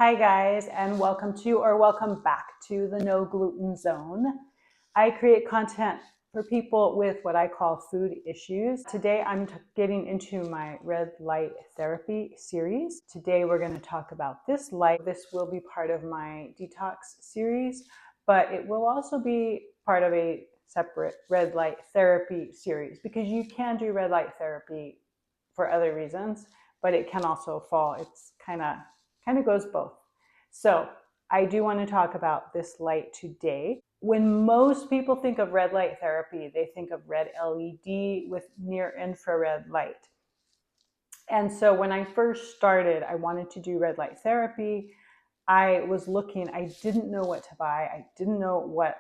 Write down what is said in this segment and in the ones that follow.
Hi guys, and welcome back to the No Gluten Zone. I create content for people with what I call food issues. Today I'm getting into my red light therapy series. Today we're going to talk about this light. This will be part of my detox series, but it will also be part of a separate red light therapy series because you can do red light therapy for other reasons, but it can also fall. It's kind of goes both. So I do want to talk about this light today. When most people think of red light therapy, they think of red LED with near infrared light. And so when I first started, I wanted to do red light therapy. I was looking, I didn't know what to buy. I didn't know what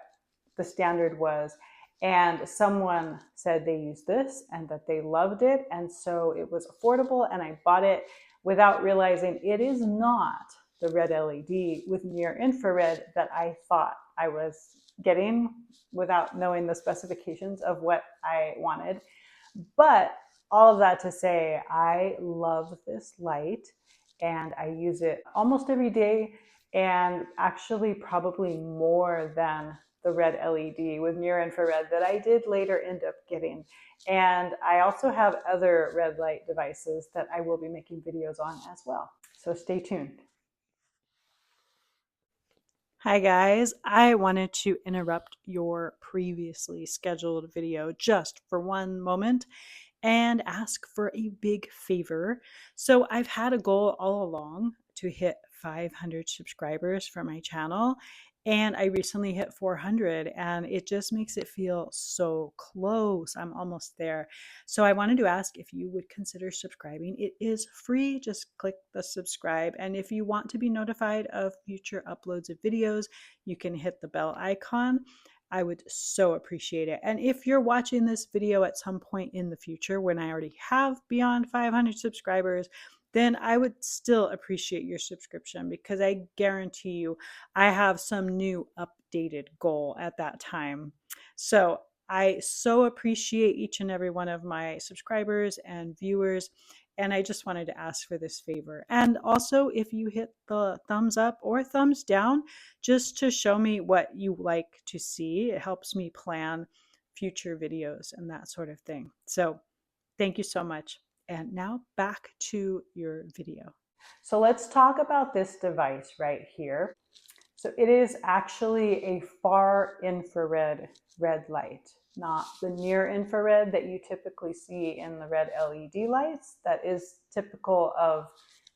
the standard was. And someone said they used this and that they loved it. And so it was affordable and I bought it without realizing it is not the red LED with near infrared that I thought I was getting without knowing the specifications of what I wanted. But all of that to say, I love this light and I use it almost every day, and actually probably more than the red LED with near infrared that I did later end up getting. And I also have other red light devices that I will be making videos on as well. So stay tuned. Hi guys, I wanted to interrupt your previously scheduled video just for one moment and ask for a big favor. So I've had a goal all along to hit 500 subscribers for my channel, and I recently hit 400, and it just makes it feel so close. I'm almost there. So I wanted to ask if you would consider subscribing. It is free. Just click the subscribe. And if you want to be notified of future uploads of videos, you can hit the bell icon. I would so appreciate it. And if you're watching this video at some point in the future when I already have beyond 500 subscribers, then I would still appreciate your subscription, because I guarantee you I have some new updated goal at that time. So I so appreciate each and every one of my subscribers and viewers. And I just wanted to ask for this favor. And also, if you hit the thumbs up or thumbs down, just to show me what you like to see, it helps me plan future videos and that sort of thing. So thank you so much. And now back to your video. So let's talk about this device right here. So it is actually a far infrared red light, not the near infrared that you typically see in the red LED lights that is typical of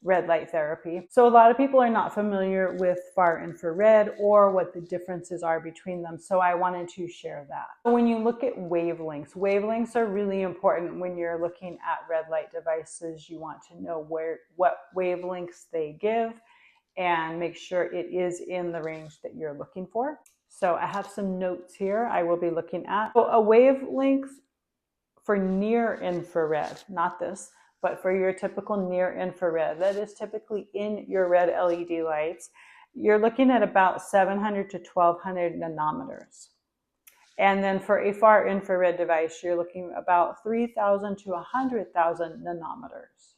red light therapy. So a lot of people are not familiar with far infrared or what the differences are between them. So I wanted to share that. When you look at wavelengths are really important when you're looking at red light devices. You want to know what wavelengths they give and make sure it is in the range that you're looking for. So I have some notes here I will be looking at. So a wavelength for near infrared, not this, but for your typical near infrared, that is typically in your red LED lights, you're looking at about 700 to 1200 nanometers. And then for a far infrared device, you're looking about 3000 to 100,000 nanometers.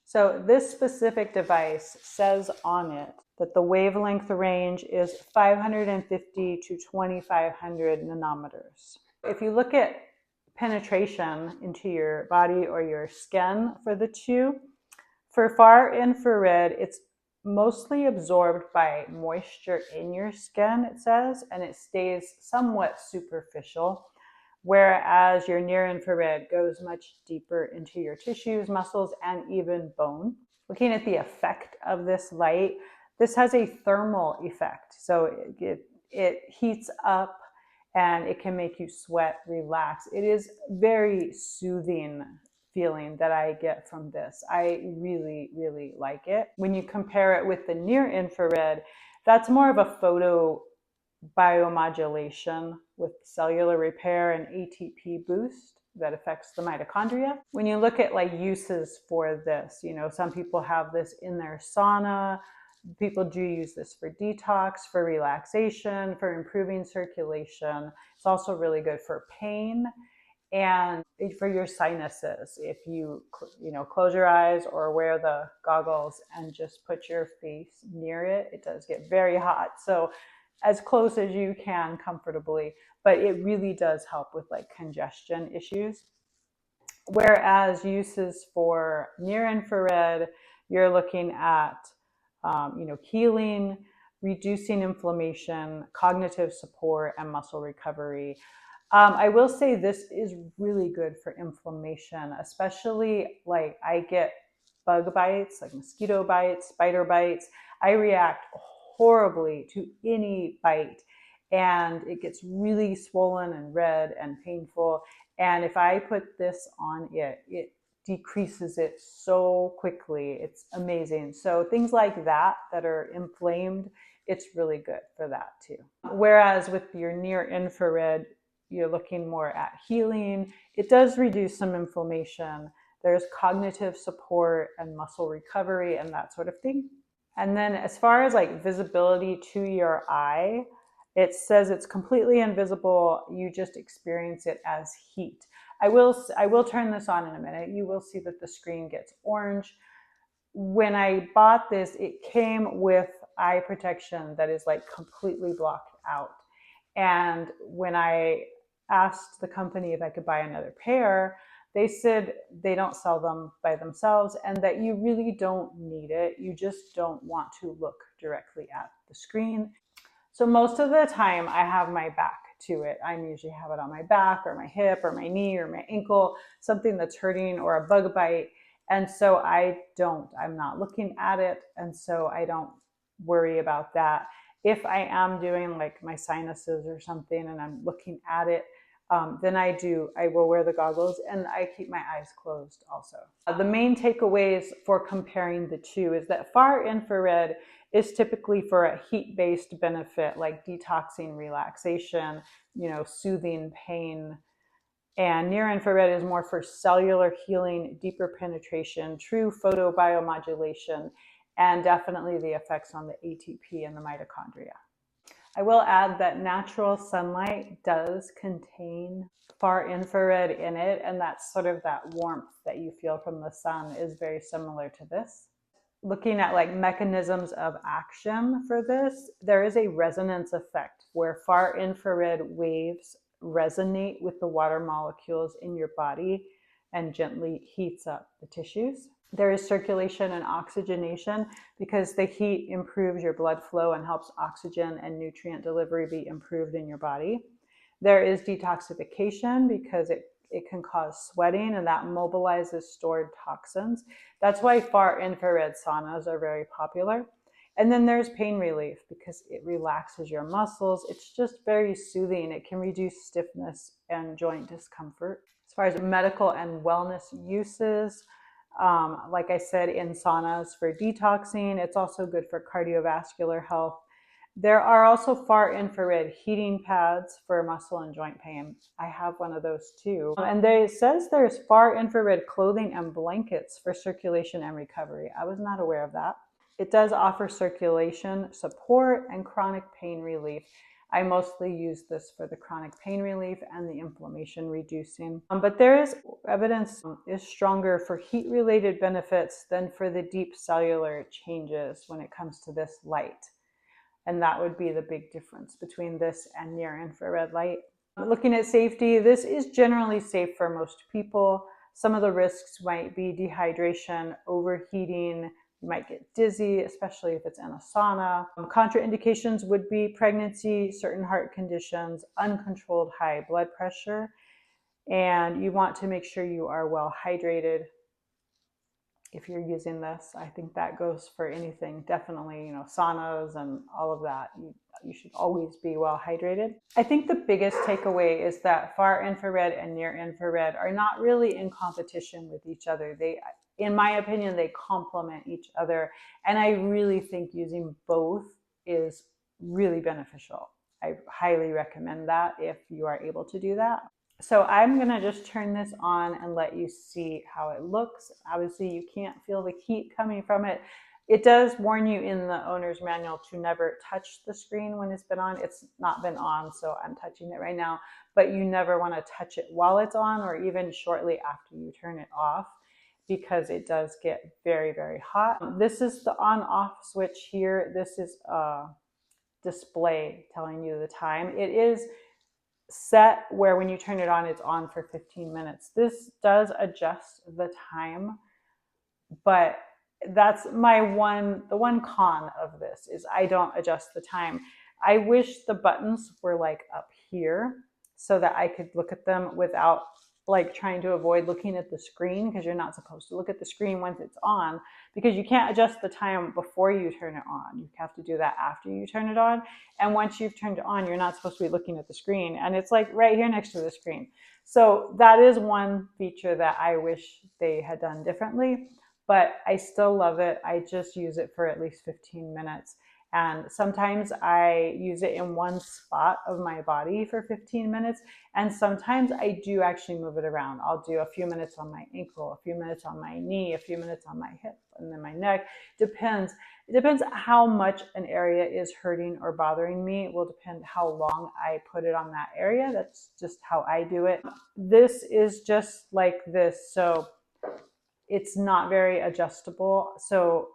So this specific device says on it that the wavelength range is 550 to 2500 nanometers. If you look at penetration into your body or your skin for the two, for far infrared, it's mostly absorbed by moisture in your skin, it says, and it stays somewhat superficial. Whereas your near infrared goes much deeper into your tissues, muscles, and even bone. Looking at the effect of this light, this has a thermal effect. So it heats up and it can make you sweat, relax. It is very soothing feeling that I get from this. I really, really like it. When you compare it with the near infrared, that's more of a photo biomodulation with cellular repair and ATP boost that affects the mitochondria. When you look at like uses for this, some people have this in their sauna. People do use this for detox, for relaxation, for improving circulation. It's also really good for pain. And for your sinuses, if you close your eyes or wear the goggles and just put your face near it, it does get very hot. So as close as you can comfortably, but it really does help with like congestion issues. Whereas uses for near infrared, you're looking at healing, reducing inflammation, cognitive support, and muscle recovery. I will say this is really good for inflammation, especially like I get bug bites, like mosquito bites, spider bites. I react horribly to any bite, and it gets really swollen and red and painful. And if I put this on it, it decreases it so quickly. It's amazing. So things like that that are inflamed, it's really good for that too. Whereas with your near infrared, you're looking more at healing. It does reduce some inflammation. There's cognitive support and muscle recovery and that sort of thing. And then as far as like visibility to your eye, it says it's completely invisible. You just experience it as heat. I will turn this on in a minute. You will see that the screen gets orange. When I bought this, it came with eye protection that is like completely blocked out. And when I asked the company if I could buy another pair, they said they don't sell them by themselves and that you really don't need it. You just don't want to look directly at the screen. So most of the time I have my back to it. I usually have it on my back or my hip or my knee or my ankle, something that's hurting or a bug bite. And so I'm not looking at it. And so I don't worry about that. If I am doing like my sinuses or something and I'm looking at it, then I will wear the goggles and I keep my eyes closed also. The main takeaways for comparing the two is that far infrared is typically for a heat-based benefit like detoxing, relaxation, soothing pain. And near infrared is more for cellular healing, deeper penetration, true photobiomodulation, and definitely the effects on the ATP and the mitochondria. I will add that natural sunlight does contain far infrared in it, and that's sort of that warmth that you feel from the sun is very similar to this. Looking at like mechanisms of action for this, there is a resonance effect where far infrared waves resonate with the water molecules in your body and gently heats up the tissues. There is circulation and oxygenation because the heat improves your blood flow and helps oxygen and nutrient delivery be improved in your body. There is detoxification because it can cause sweating and that mobilizes stored toxins. That's why far infrared saunas are very popular. And then there's pain relief because it relaxes your muscles. It's just very soothing. It can reduce stiffness and joint discomfort. As far as medical and wellness uses, like I said, in saunas for detoxing, it's also good for cardiovascular health. There are also far infrared heating pads for muscle and joint pain. I have one of those too. And it says there's far infrared clothing and blankets for circulation and recovery. I was not aware of that. It does offer circulation support and chronic pain relief. I mostly use this for the chronic pain relief and the inflammation reducing. But there is evidence is stronger for heat-related benefits than for the deep cellular changes when it comes to this light. And that would be the big difference between this and near infrared light. Looking at safety, this is generally safe for most people. Some of the risks might be dehydration, overheating, you might get dizzy, especially if it's in a sauna. Contraindications would be pregnancy, certain heart conditions, uncontrolled high blood pressure, and you want to make sure you are well hydrated if you're using this. I think that goes for anything, definitely, saunas and all of that. You should always be well hydrated. I think the biggest takeaway is that far infrared and near infrared are not really in competition with each other. In my opinion, they complement each other. And I really think using both is really beneficial. I highly recommend that if you are able to do that. So I'm gonna just turn this on and let you see how it looks. Obviously you can't feel the heat coming from it. It does warn you in the owner's manual to never touch the screen when it's been on. It's not been on, so I'm touching it right now, but you never want to touch it while it's on or even shortly after you turn it off, because it does get very, very hot. This is the on-off switch here. This is a display telling you the time. It is set where when you turn it on, it's on for 15 minutes. This does adjust the time, but that's the one con of this is I don't adjust the time. I wish the buttons were like up here so that I could look at them without like trying to avoid looking at the screen, because you're not supposed to look at the screen once it's on, because you can't adjust the time before you turn it on. You have to do that after you turn it on. And once you've turned it on, you're not supposed to be looking at the screen, and it's like right here next to the screen. So that is one feature that I wish they had done differently, but I still love it. I just use it for at least 15 minutes. And sometimes I use it in one spot of my body for 15 minutes. And sometimes I do actually move it around. I'll do a few minutes on my ankle, a few minutes on my knee, a few minutes on my hip, and then my neck. Depends. It depends how much an area is hurting or bothering me. It will depend how long I put it on that area. That's just how I do it. This is just like this. So it's not very adjustable. So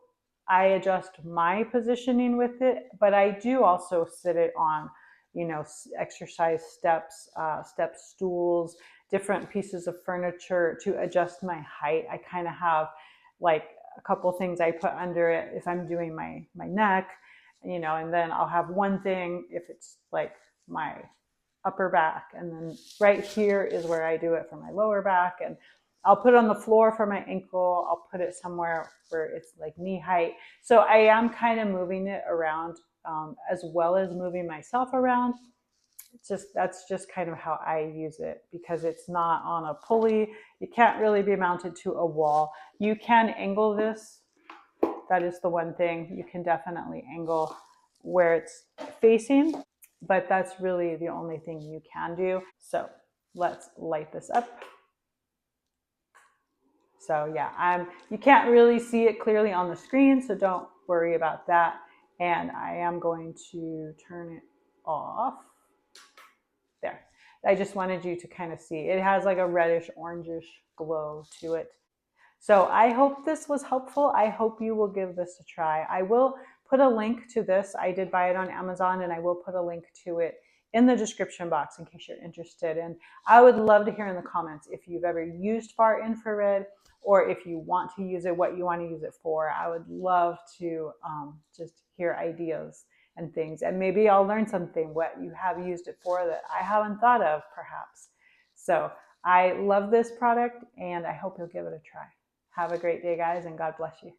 I adjust my positioning with it, but I do also sit it on, exercise steps, step stools, different pieces of furniture to adjust my height. I kind of have like a couple things I put under it if I'm doing my neck, and then I'll have one thing if it's like my upper back, and then right here is where I do it for my lower back, and I'll put it on the floor for my ankle. I'll put it somewhere where it's like knee height. So I am kind of moving it around, as well as moving myself around. That's just kind of how I use it, because it's not on a pulley. It can't really be mounted to a wall. You can angle this. That is the one thing. You can definitely angle where it's facing, but that's really the only thing you can do. So let's light this up. So yeah, you can't really see it clearly on the screen, so don't worry about that. And I am going to turn it off. There. I just wanted you to kind of see. It has like a reddish orangish glow to it. So I hope this was helpful. I hope you will give this a try. I will put a link to this. I did buy it on Amazon, and I will put a link to it in the description box in case you're interested. And I would love to hear in the comments if you've ever used far infrared, or if you want to use it, what you want to use it for. I would love to just hear ideas and things. And maybe I'll learn something, what you have used it for that I haven't thought of perhaps. So I love this product, and I hope you'll give it a try. Have a great day, guys, and God bless you.